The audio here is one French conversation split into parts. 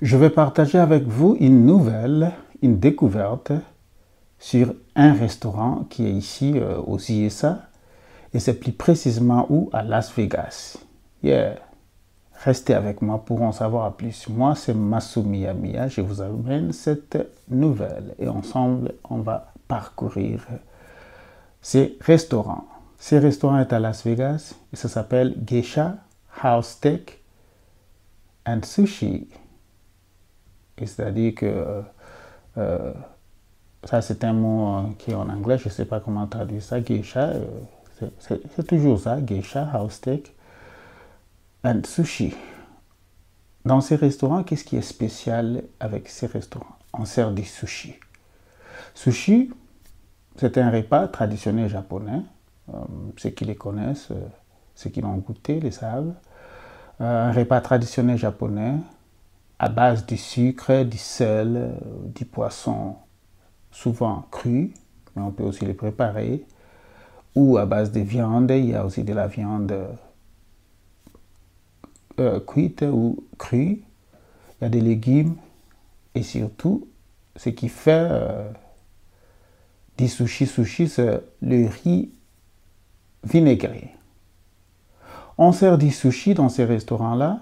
Je vais partager avec vous une nouvelle, une découverte sur un restaurant qui est ici aux USA et c'est plus précisément où? À Las Vegas. Yeah. Restez avec moi pour en savoir plus. Moi, c'est Masumi Amia. Je vous amène cette nouvelle et ensemble, on va parcourir ces restaurants. Ce restaurant est à Las Vegas et ça s'appelle Geisha House Steak and Sushi. C'est-à-dire que ça, c'est un mot qui est en anglais, je ne sais pas comment traduire ça. Geisha, c'est toujours ça, Geisha House Steak and Sushi. Dans ces restaurants, qu'est-ce qui est spécial avec ces restaurants? On sert du sushi. Sushi, c'est un repas traditionnel japonais. Ceux qui les connaissent, ceux qui l'ont goûté, les savent. Un repas traditionnel japonais à base du sucre, du sel, du poisson, souvent cru, mais on peut aussi les préparer, ou à base de viande. Il y a aussi de la viande cuite ou crue. Il y a des légumes et surtout, ce qui fait du sushi, c'est le riz vinaigré. On sert du sushi dans ces restaurants-là,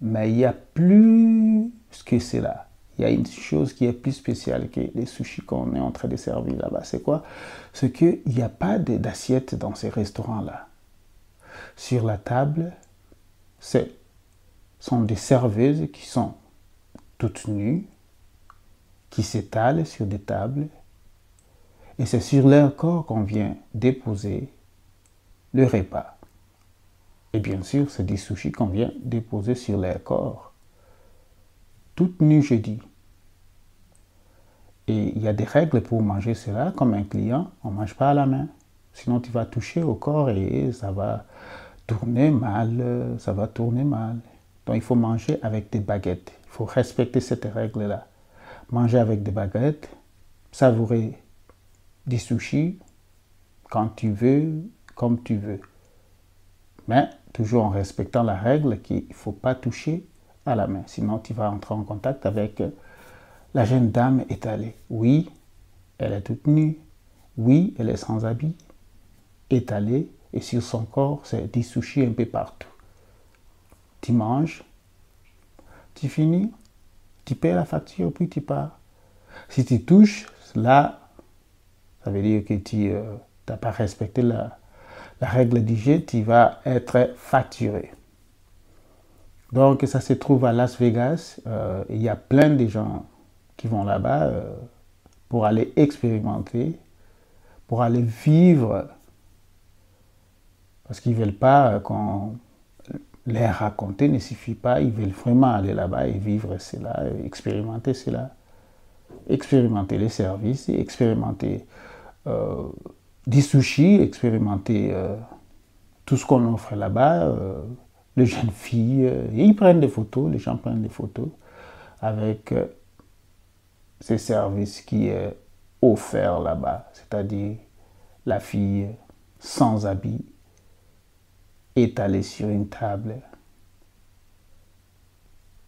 mais il y a plus que cela. Il y a une chose qui est plus spéciale que les sushis qu'on est en train de servir là-bas. C'est quoi? C'est qu'il n'y a pas d'assiette dans ces restaurants-là. Sur la table, sont des serveuses qui sont toutes nues, qui s'étalent sur des tables, et c'est sur leur corps qu'on vient déposer le repas. Et bien sûr, c'est des sushis qu'on vient déposer sur leur corps. Toutes nues, je dis. Et il y a des règles pour manger cela. Comme un client, on ne mange pas à la main. Sinon, tu vas toucher au corps et ça va tourner mal. Ça va tourner mal. Donc, il faut manger avec des baguettes. Il faut respecter cette règle-là. Manger avec des baguettes, savourer des sushis quand tu veux, comme tu veux. Mais toujours en respectant la règle qu'il ne faut pas toucher à la main. Sinon, tu vas entrer en contact avec la jeune dame étalée. Oui, elle est toute nue. Oui, elle est sans habit, étalée. Et sur son corps, c'est des sushis un peu partout. Tu manges, tu finis, tu paies la facture, puis tu pars. Si tu touches, là, ça veut dire que tu n'as pas respecté la règle du jeu, tu vas être facturé. Donc, ça se trouve à Las Vegas. Il y a plein de gens qui vont là-bas pour aller expérimenter, pour aller vivre, parce qu'ils ne veulent pas qu'on les raconter, ne suffit pas, ils veulent vraiment aller là-bas et vivre cela, expérimenter cela, expérimenter les services, expérimenter des sushis, expérimenter tout ce qu'on offre là-bas, les jeunes filles, ils prennent des photos, les gens prennent des photos avec ces services qui est offert là-bas, c'est-à-dire la fille sans habit, étalée sur une table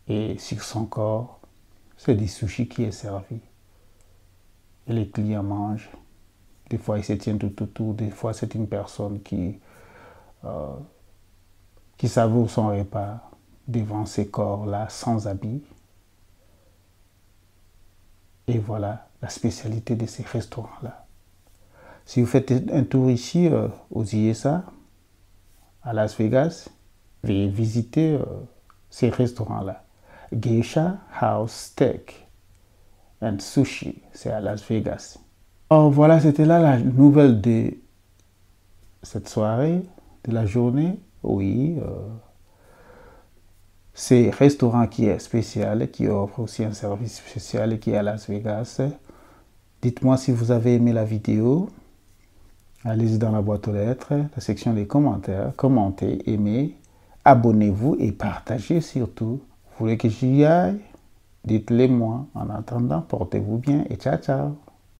et sur son corps, c'est du sushi qui est servi. Et les clients mangent. Des fois, ils se tiennent tout autour. Des fois, c'est une personne qui savoure son repas devant ces corps-là, sans habit. Et voilà la spécialité de ces restaurants-là. Si vous faites un tour ici aux USA, à Las Vegas, veuillez visiter ces restaurants-là. Geisha House Steak and Sushi, c'est à Las Vegas. Oh, voilà, c'était là la nouvelle de cette soirée, de la journée. Oui, c'est un restaurant qui est spécial, qui offre aussi un service spécial qui est à Las Vegas. Dites-moi si vous avez aimé la vidéo. Allez-y dans la boîte aux lettres, la section des commentaires. Commentez, aimez, abonnez-vous et partagez surtout. Vous voulez que j'y aille? Dites-le moi. En attendant, portez-vous bien et ciao, ciao.